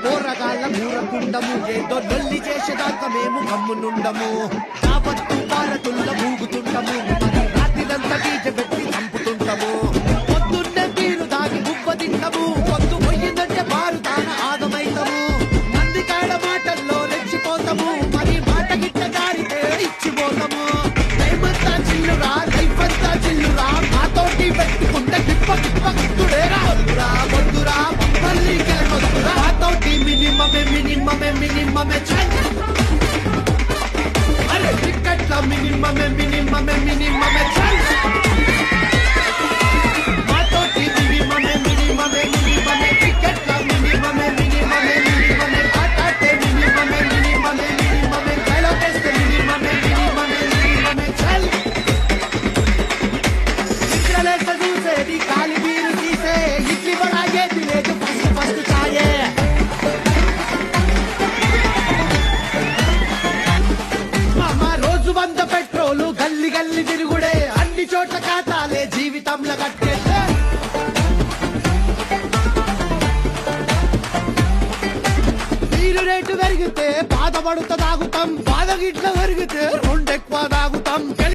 పోరగాళ్ళ ఊరకుండము ఏదో లొల్లి చేసేదాకా మేము గమ్మునుండము కావత్తు పారతుల్ల ఊగుతుండము రాత్రిదంతా డీజ పెట్టి చంపుతుంటాము పొద్దున్నే తీరు దాగి గుబ్బ తింటాము పొద్దు పోయిందంటే బారు తాన ఆగమైతాము మంది కాడ మాటల్లో రెచ్చిపోతాము మరి మాట గిట్ట దారితే ఇచ్చిపోతాము టైమంతా చిల్లురా లైఫ్ అంతా చిల్లురా మాతోటి పెట్టుకుంటే తిప్ప తిప్ప గుర్తుడేరా వద్దురా వద్దురా మళ్ళీ గెలకొద్దురా మాతోటి మినిమమే అరే టికెట్ల మినిమమే చల్ మాతోటి మినిమమే టికెట్ల మినిమమే ఆటాటే మినిమమే డైలాగేస్తే మినిమమే చల్ నిద్రలేక చూసేది కాలి బీరు తీసే ఇడ్లీ బడాయేది లేదు ఫస్ట్ చాయే వంద పెట్రోలు గల్లి గల్లి తిరుగుడే అన్ని చోట్ల ఖాతాలే జీవితంలో కట్టేస్తే నీరు రేటు పెరిగితే బాధపడుతా తాగుతాం బాధ గిట్ల పెరిగితే రెండెక్కువ తాగుతాం